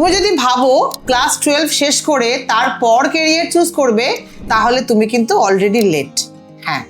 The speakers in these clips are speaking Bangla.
তুমি যদি ভাবো ক্লাস 12 শেষ করে তারপর ক্যারিয়ার চুজ করবে, তাহলে তুমি কিন্তু অলরেডি লেট। হ্যাঁ,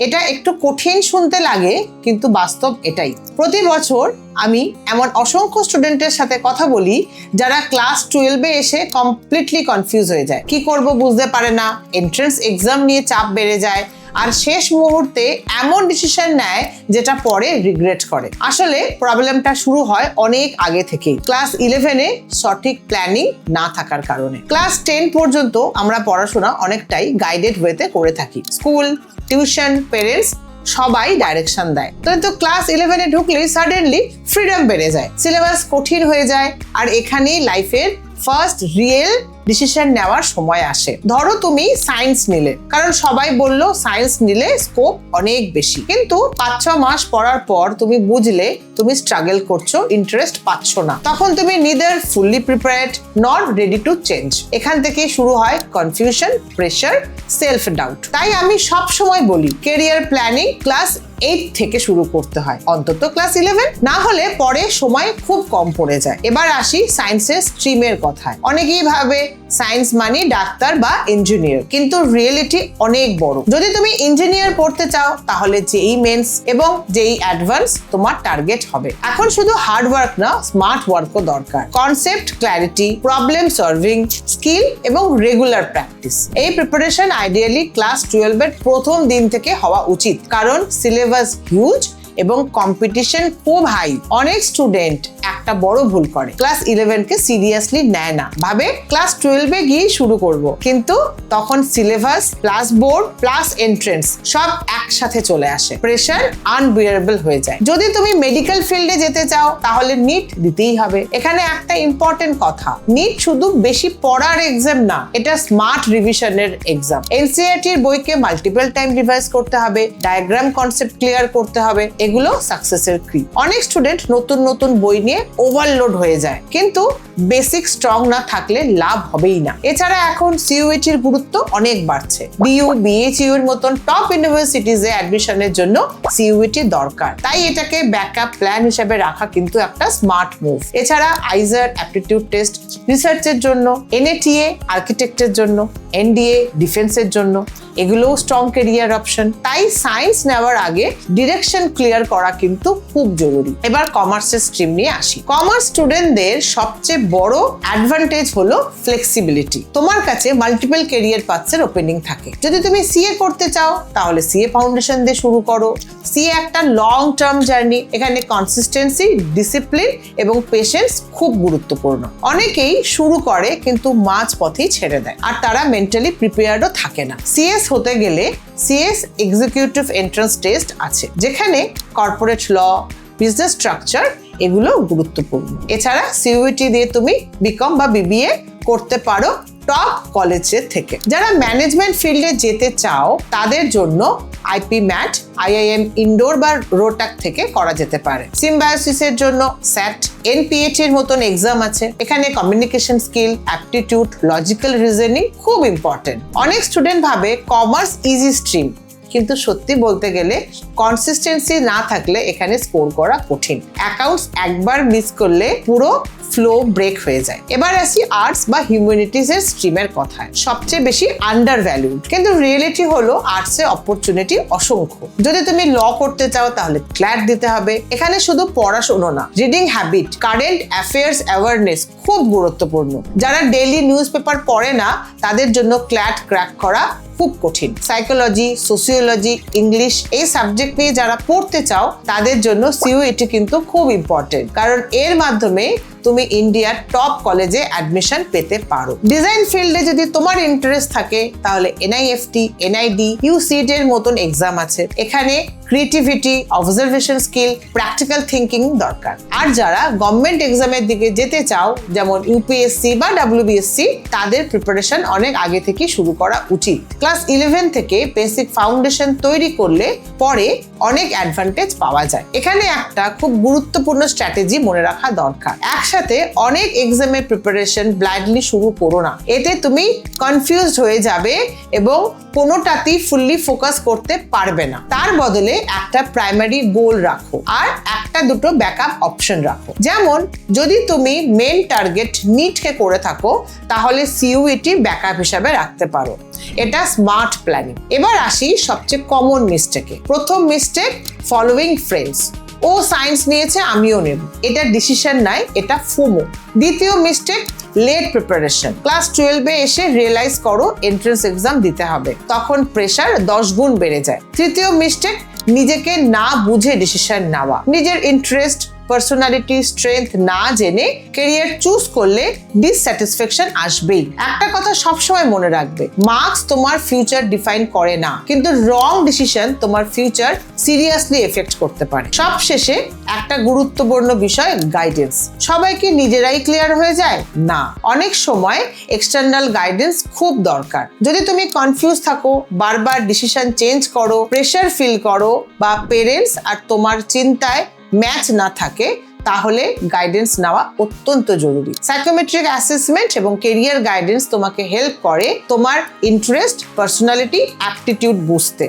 এটা একটু কঠিন শুনতে লাগে, কিন্তু বাস্তব এটাই। প্রতি বছর আমি এমন অসংখ্য স্টুডেন্টের সাথে কথা বলি যারা ক্লাস 12-এ এসে কমপ্লিটলি কনফিউজ হয়ে যায়, কি করব বুঝতে পারে না, এন্ট্রান্স এক্সাম নিয়ে চাপ বেড়ে যায়, আর শেষ মুহূর্তে এমন ডিসিশন নেয় যেটা পরে রিগ্রেট করে। আসলে প্রবলেমটা শুরু হয় অনেক আগে থেকেই, ক্লাস 11-এ সঠিক প্ল্যানিং না থাকার কারণে। ক্লাস 10 পর্যন্ত আমরা পড়াশোনা অনেকটাই গাইডেড ওয়েতে করে থাকি। স্কুল, টিউশন, পেরেন্টস সবাই ডাইরেকশন দেয়। তো ক্লাস 11-এ ঢুকলেই সাডেনলি ফ্রিডম বেড়ে যায়, সিলেবাস কঠিন হয়ে যায়, আর এখানেই লাইফের ফার্স্ট রিয়েল ডিসিশন নেওয়ার সময় আসে। ধরো তুমি সায়েন্স নিলে, কারণ সবাই বললো সায়েন্স নিলে স্কোপ অনেক বেশি, কিন্তু 5-6 মাস পড়ার পর তুমি বুঝলে তুমি স্ট্রাগল করছো, ইন্টারেস্ট পাচ্ছ না। তখন তুমি neither fully prepared not ready to change. এখান থেকে শুরু হয় কনফিউশন, প্রেশার, সেলফ ডাউট। তাই আমি সব সময় বলি ক্যারিয়ার প্ল্যানিং ক্লাস 8 থেকে শুরু করতে হয়, অন্তত ক্লাস 11, না হলে পরে সময় খুব কম পড়ে যায়। এবার আসি সায়েন্সের স্ট্রিমের কথায়। অনেকেই ভাবে সায়েন্স মানে ডাক্তার বা ইঞ্জিনিয়ার, কিন্তু রিয়েলিটি অনেক বড়। যদি তুমি ইঞ্জিনিয়ার পড়তে চাও তাহলে জেইই মেন্স এবং জেইই অ্যাডভান্স তোমার টার্গেট হবে। এখন শুধু হার্ড ওয়ার্ক না, স্মার্ট ওয়ার্কও দরকার। Concept clarity, problem solving skill এবং রেগুলার প্র্যাকটিস। এই প্রিপারেশন আইডিয়ালি ক্লাস 12-এর প্রথম দিন থেকে হওয়া উচিত, কারণ সিলেবাস হিউজ এবং কম্পিটিশন খুব হাই। অনেক স্টুডেন্ট একটা বড় ভুল করে, ক্লাস 11-কে সিরিয়াসলি নেয় না, ভাবে ক্লাস 12-এ গিয়ে শুরু করব, কিন্তু তখন syllabus plus board plus entrance সব একসাথে চলে আসে, প্রেশার আনবিয়ারেবল হয়ে যায়। যদি তুমি মেডিকেল ফিল্ডে যেতে চাও তাহলে নিট দিতেই হবে। এখানে একটা ইম্পর্টেন্ট কথা, নিট শুধু বেশি পড়ার এক্সাম না, এটা স্মার্ট রিভিশনের এক্সাম। এনসিইআরটির বইকে মাল্টিপল টাইম রিভাইজ করতে হবে, ডায়াগ্রাম কনসেপ্ট ক্লিয়ার করতে হবে, এগুলো সাকসেসের কি। অনেক স্টুডেন্ট নতুন নতুন বই নিয়ে ওভারলোড হয়ে যায়, কিন্তু বেসিক স্ট্রং না থাকলে লাভ হবেই না। এছাড়া এখন সিইউইটির গুরুত্ব অনেক বাড়ছে। ডিইউ, বিএইচইউ এর মতন টপ ইউনিভার্সিটিজে অ্যাডমিশনের জন্য সিইউইটি দরকার, তাই এটাকে ব্যাকআপ প্ল্যান হিসেবে রাখা কিন্তু একটা স্মার্ট মুভ। এছাড়া আইজার অ্যাপটিটিউড টেস্ট রিসার্চের জন্য, এনএটিএ আর্কিটেক্টের জন্য, এনডিএ ডিফেন্সের জন্য, এগুলোও স্ট্রং ক্যারিয়ার অপশন। তাই সায়েন্স নেওয়ার আগে ডিরেকশন ক্লিয়ার করা কিন্তু খুব জরুরি। এবার কমার্সের স্ট্রিম নিয়ে আসি। কমার্স স্টুডেন্টদের সবচেয়ে বড় অ্যাডভান্টেজ হলো ফ্লেক্সিবিলিটি। তোমার কাছে মাল্টিপল ক্যারিয়ার পাথসের ওপেনিং থাকে। যদি তুমি সিএ করতে চাও তাহলে সিএ ফাউন্ডেশন দিয়ে শুরু করো। সিএ একটা লং টার্ম জার্নি, এখানে কনসিস্টেন্সি, ডিসিপ্লিন এবং পেশেন্স খুব গুরুত্বপূর্ণ। অনেকেই শুরু করে কিন্তু মাঝ পথেই ছেড়ে দেয়, আর তারা মেন্টালি প্রিপেয়ার্ডও থাকে না। সিএস হতে গেলে সিএস এক্সিকিউটিভ এন্ট্রান্স টেস্ট আছে, যেখানে কর্পোরেট ল, বিজনেস স্ট্রাকচার এগুলো গুরুত্বপূর্ণ। এছাড়া সিইউইটি দিয়ে তুমি বিকম বা বিবিএ করতে পারো টপ কলেজের থেকে। যারা ম্যানেজমেন্ট ফিল্ডে যেতে চাও তাদের জন্য আইপি ম্যাট, আইআইএম ইন্ডোর বা রোটাক থেকে করা যেতে পারে। সিম্বায়োসিসের জন্য স্যাট, এনপিএইচি এর মতন এক্সাম আছে। এখানে communication skill, aptitude, logical reasoning খুব ইম্পর্টেন্ট। অনেক স্টুডেন্ট ভাবে কমার্স ইজি স্ট্রিম, কিন্তু সত্যি বলতে গেলে কনসিস্টেন্সি না থাকলে এখানে স্কোর করা কঠিন। অ্যাকাউন্টস একবার মিস করলে পুরো ফ্লো ব্রেক হয়ে যায়। এবার আসি আর্টস বা হিউম্যানিটিজ এর স্ট্রিমের কথায়। সবচেয়ে বেশি আন্ডার ভ্যালুড, কিন্তু রিয়েলিটি হলো আর্টসে অপরচুনিটি অসংখ্য। যদি তুমি ল করতে চাও তাহলে ক্ল্যাট দিতে হবে। এখানে শুধু পড়াশোনা না, reading habit, current affairs awareness খুব গুরুত্বপূর্ণ। যারা ডেইলি নিউজ পেপার পড়ে না তাদের জন্য ক্ল্যাট ক্র্যাক করা খুব কঠিন। সাইকোলজি, সোসিওলজি, ইংলিশ এই সাবজেক্ট নিয়ে যারা পড়তে চাও তাদের জন্য সিইউইটি কিন্তু খুব ইম্পর্টেন্ট, কারণ এর মাধ্যমে তুমি ইন্ডিয়ার টপ কলেজে অ্যাডমিশন পেতে পারো। ডিজাইন ফিল্ডে যদি তোমার ইন্টারেস্ট থাকে তাহলে এনআইএফটি, এনআইডি, ইউসিট এর মতন এক্সাম আছে। এখানে creativity, observation skill, practical thinking দরকার। আর যারা গভর্নমেন্ট এক্সামের দিকে যেতে চাও, যেমন ইউপিএসসি বা ডাব্লিউবিএসসি, তাদের প্রিপারেশন অনেক আগে থেকে শুরু করা উচিত। ক্লাস 11 থেকে বেসিক ফাউন্ডেশন তৈরি করলে পরে অনেক অ্যাডভান্টেজ পাওয়া যায়। এখানে একটা খুব গুরুত্বপূর্ণ স্ট্র্যাটেজি মনে রাখা দরকার। একসাথে অনেক এক্সামের প্রিপারেশন ব্লাইন্ডলি শুরু করো না, এতে তুমি কনফিউজড হয়ে যাবে এবং কোনোটাতেই ফুললি ফোকাস করতে পারবে না। তার বদলে একটা প্রাইমারি গোল রাখো আর একটা দুটো ব্যাকআপ অপশন রাখো। যেমন যদি তুমি মেন টার্গেট নিটকে করে থাকো তাহলে সিইউইটি ব্যাকআপ হিসাবে রাখতে পারো। এটা স্মার্ট প্ল্যানিং। এবার আসি সবচেয়ে কমন মিস্টেকে। প্রথম মিস্টেক, ফলোইং ফ্রেন্ডস। ও সায়েন্স নিয়েছে আমিও নেব, এটা ডিসিশন নাই, এটা ফোমো। দ্বিতীয় মিস্টেক, লেট প্রিপারেশন। ক্লাস 12-এ এসে রিয়েলাইজ করো এন্ট্রান্স এক্সাম দিতে হবে, তখন প্রেশার 10 গুণ বেড়ে যায়। তৃতীয় মিস্টেক, নিজেকে না বুঝে ডিসিশন নেওয়া। নিজের ইন্টারেস্ট, পার্সোনালিটি, স্ট্রেংথ না জেনে ক্যারিয়ার চুজ করলে ডিসস্যাটিসফ্যাকশন আসবেই। একটা কথা সবসময় মনে রাখবে, মার্কস তোমার ফিউচার ডিফাইন করে না, কিন্তু রং ডিসিশন তোমার ফিউচার সিরিয়াসলি এফেক্ট করতে পারে। সবশেষে একটা গুরুত্বপূর্ণ বিষয়, গাইডেন্স। সবাই কি নিজেরাই ক্লিয়ার হয়ে যায়? না, অনেক সময় এক্সটার্নাল গাইডেন্স খুব দরকার। যদি তুমি কনফিউজ থাকো, বারবার ডিসিশন চেঞ্জ করো, প্রেশার ফিল করো, বা পেরেন্টস আর তোমার চিন্তায় ম্যাচ না থাকে, তাহলে গাইডেন্স নেওয়া অত্যন্ত জরুরি। সাইকোমেট্রিক অ্যাসেসমেন্ট এবং কেরিয়ার গাইডেন্স তোমাকে হেল্প করে তোমার ইন্টারেস্ট, পার্সোনালিটি, অ্যাপটিটিউড বুঝতে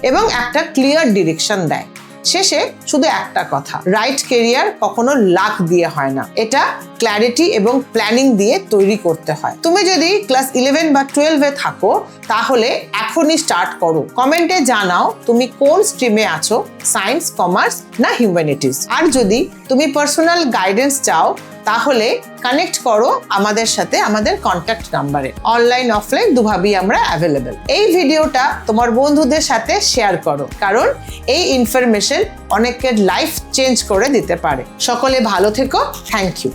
এবং একটা ক্লিয়ার ডিরেকশন দেয়। শেষে শুধু একটা কথা, রাইট কেরিয়ার কখনো লাক দিয়ে হয় না, এটা ক্ল্যারিটি এবং প্ল্যানিং দিয়ে তৈরি করতে হয়। তুমি যদি ক্লাস 11 বা 12-এ থাকো তাহলে এখনই স্টার্ট করো। কমেন্টে জানাও তুমি কোন স্ট্রিমে আছো, সায়েন্স, কমার্স না হিউম্যানিটিজ। আর যদি তুমি পার্সোনাল গাইডেন্স চাও তাহলে কানেক্ট করো আমাদের সাথে আমাদের কন্ট্যাক্ট নাম্বারে। অনলাইন অফলাইন দুভাবেই আমরা অ্যাভেলেবেল। এই ভিডিওটা তোমার বন্ধুদের সাথে শেয়ার করো, কারণ এই ইনফরমেশন অনেকের লাইফ চেঞ্জ করে দিতে পারে। সকলে ভালো থেকো। Thank you.